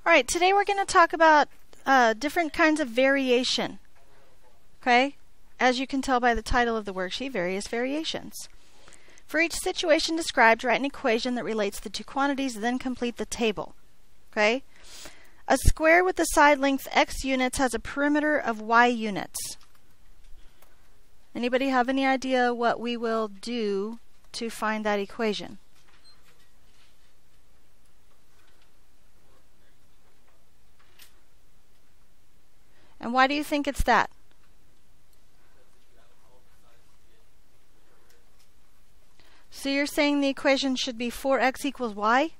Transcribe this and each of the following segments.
All right, today we're going to talk about different kinds of variation. Okay? As you can tell by the title of the worksheet, various variations. For each situation described, write an equation that relates the two quantities, then complete the table. Okay? A square with the side length x units has a perimeter of y units. Anybody have any idea what we will do to find that equation? And why do you think it's that? So you're saying the equation should be 4x equals y?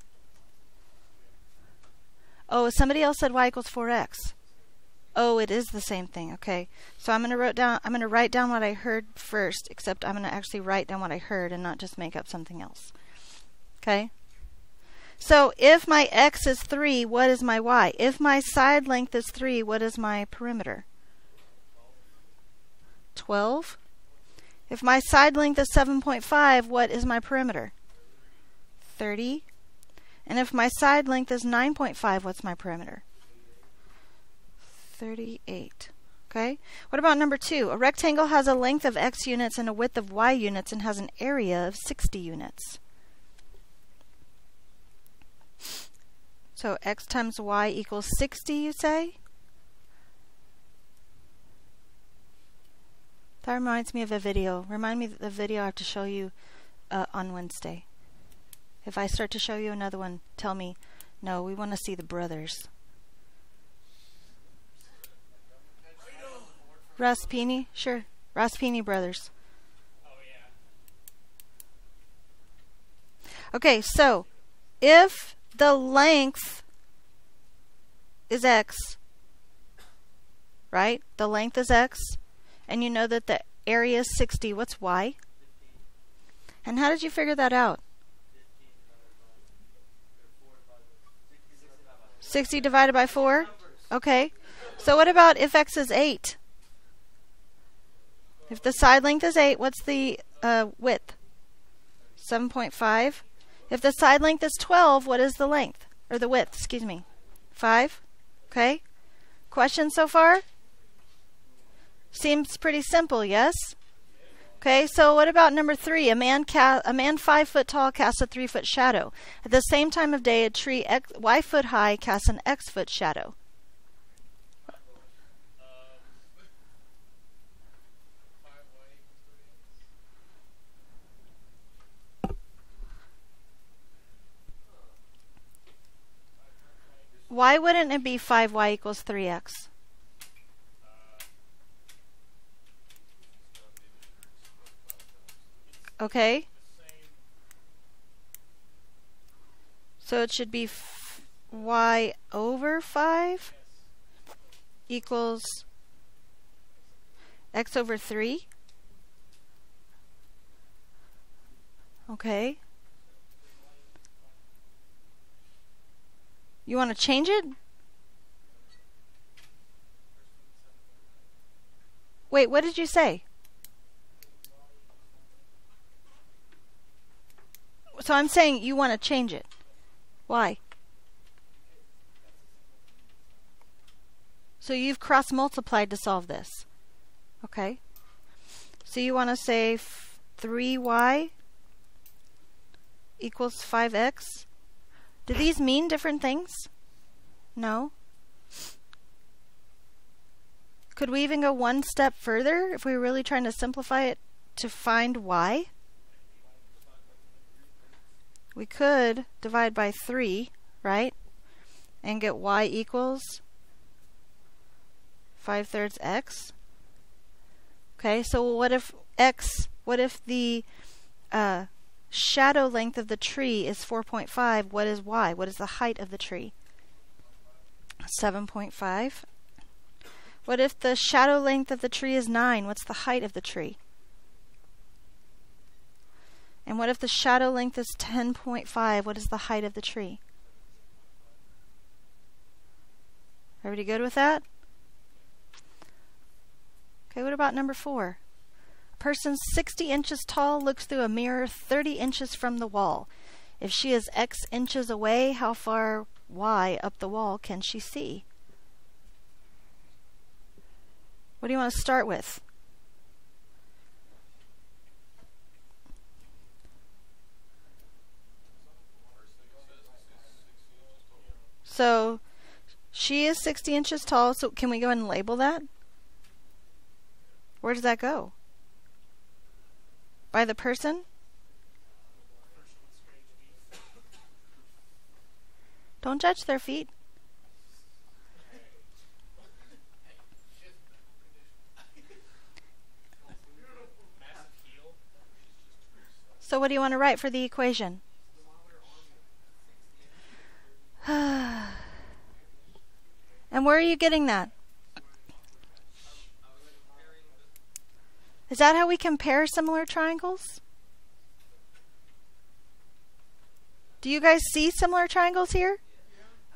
Oh, somebody else said y equals 4x. Oh, it is the same thing. Okay. So I'm going to write down what I heard first, except I'm going to actually write down what I heard and not just make up something else. Okay? So if my x is 3, what is my y? If my side length is 3, what is my perimeter? 12. If my side length is 7.5, what is my perimeter? 30. And if my side length is 9.5, what's my perimeter? 38. Okay? What about number 2? A rectangle has a length of x units and a width of y units and has an area of 60 units. So x times y equals 60, you say? That reminds me of a video. Remind me of the video I have to show you on Wednesday. If I start to show you another one, tell me, no, we want to see the brothers. Raspini? Sure. Raspini brothers. Okay, so if the length is x, right? The length is x, and you know that the area is 60. What's y? And how did you figure that out? 60 divided by 4? Okay. So what about if x is 8? If the side length is 8, what's the width? 7.5. If the side length is 12, what is the length? Or the width, excuse me. 5? Okay. Questions so far? Seems pretty simple, yes? Okay, so what about number 3? A man 5 foot tall casts a 3 foot shadow. At the same time of day, a tree y foot high casts an x foot shadow. Why wouldn't it be 5y equals 3x? Okay. So it should be y over 5 equals x over 3. Okay. You want to change it? Wait, what did you say? So I'm saying you want to change it. Why? So you've cross-multiplied to solve this. Okay. So you want to say 3y equals 5x. Do these mean different things? No. Could we even go one step further if we were really trying to simplify it to find y? We could divide by 3, right? And get y equals 5/3 x. Okay, so what if the shadow length of the tree is 4.5, what is y? What is the height of the tree? 7.5. What if the shadow length of the tree is 9? What's the height of the tree? And what if the shadow length is 10.5? What is the height of the tree? Everybody good with that? Okay, what about number 4? A person 60 inches tall looks through a mirror 30 inches from the wall. If she is x inches away, how far y up the wall can she see? What do you want to start with? So she is 60 inches tall, so can we go ahead and label that? Where does that go? By the person? Don't judge their feet. So what do you want to write for the equation? And where are you getting that? Is that how we compare similar triangles? Do you guys see similar triangles here?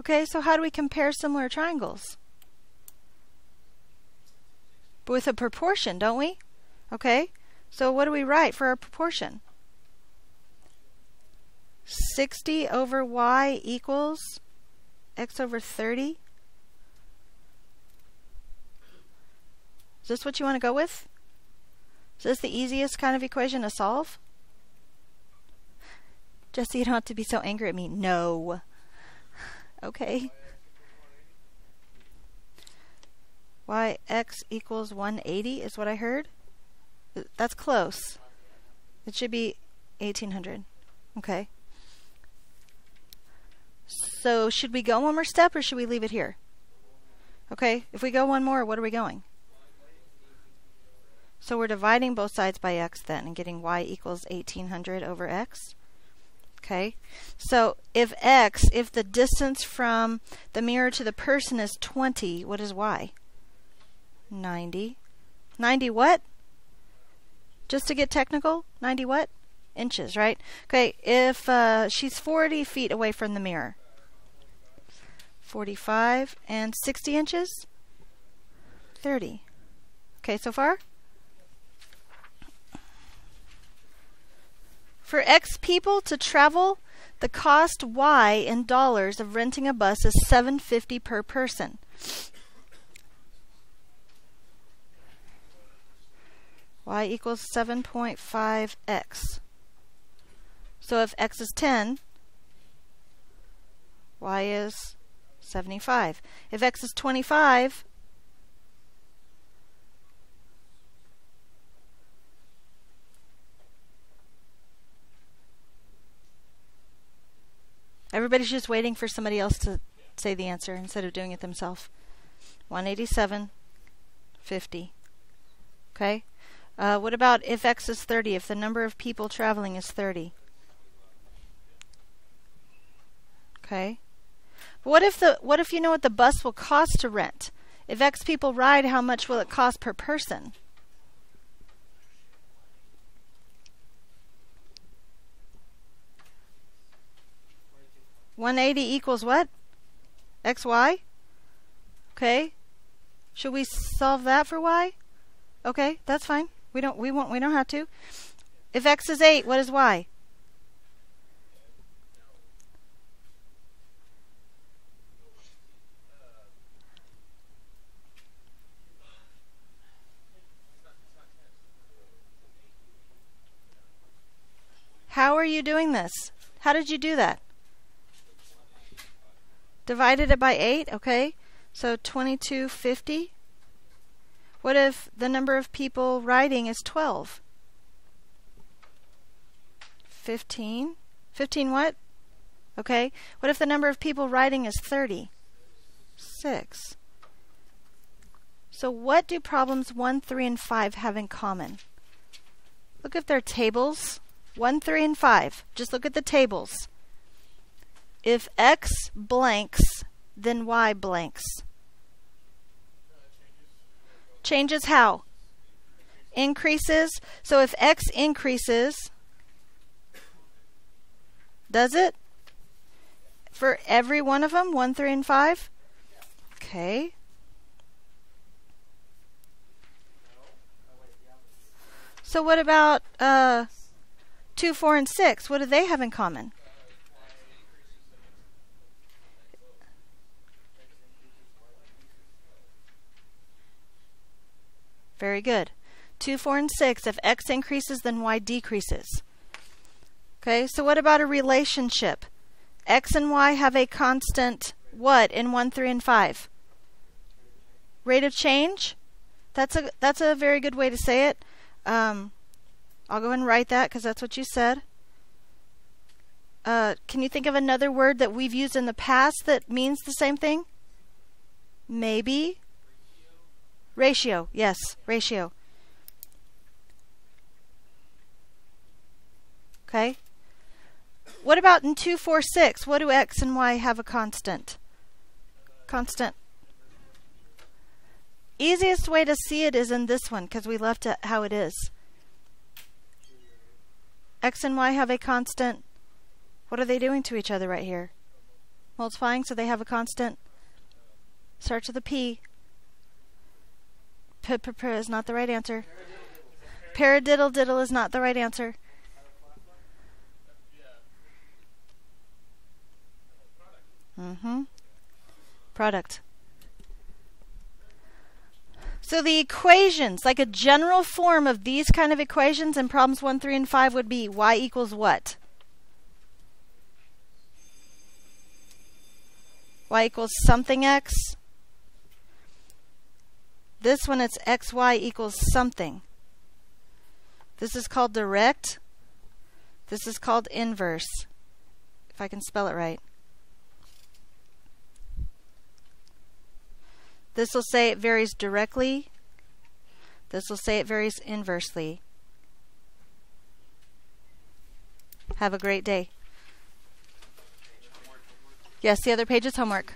Okay, so how do we compare similar triangles? With a proportion, don't we? Okay, so what do we write for our proportion? 60 over y equals x over 30. Is this what you want to go with? Is this the easiest kind of equation to solve? Jesse, you don't have to be so angry at me. No. Okay. Yx equals 180 is what I heard. That's close. It should be 1800. Okay. So should we go one more step or should we leave it here? Okay. If we go one more, what are we going? So we're dividing both sides by x then and getting y equals 1800 over x. Okay, so if the distance from the mirror to the person is 20, what is y? 90. 90 what? Just to get technical, 90 what? Inches, right? Okay, if she's 40 feet away from the mirror. 45 and 60 inches? 30. Okay, so far? For X people to travel, the cost Y in dollars of renting a bus is $7.50 per person. Y equals 7.5x. So if X is 10, Y is 75. If X is 25, everybody's just waiting for somebody else to say the answer instead of doing it themselves. 187.50. Okay. What about if X is 30? If the number of people traveling is 30? Okay. What if you know what the bus will cost to rent? If X people ride, how much will it cost per person? $180 equals what? XY? Okay. Should we solve that for Y? Okay, that's fine. We don't have to. If X is 8, what is Y? How are you doing this? How did you do that? Divided it by 8, okay? So 2250. What if the number of people riding is 12? 15. 15 what? Okay. What if the number of people riding is 30? 6. So what do problems 1, 3, and 5 have in common? Look at their tables. 1, 3, and 5. Just look at the tables. If X blanks, then Y blanks. Changes how? Increases. So if X increases, does it? For every one of them, 1, 3, and 5? Okay. So what about 2, 4, and 6? What do they have in common? Very good. 2, 4, and 6. If x increases, then y decreases. Okay, so what about a relationship? X and y have a constant what in 1, 3, and 5? Rate of change? That's a very good way to say it. I'll go ahead and write that because that's what you said. Can you think of another word that we've used in the past that means the same thing? Maybe? Ratio. Yes, ratio. Okay. What about in 2, 4, 6? What do x and y have a constant? Constant. Easiest way to see it is in this one because we left it how it is. X and y have a constant. What are they doing to each other right here? Multiplying, so they have a constant. Starts with a P. Is not the right answer. Paradiddle diddle is not the right answer. Product. So the equations, like a general form of these kind of equations in problems 1, 3, and 5 would be y equals what? Y equals something x. This one it's xy equals something. This is called direct. This is called inverse, if I can spell it right. This will say it varies directly. This will say it varies inversely. Have a great day. Yes, the other page is homework.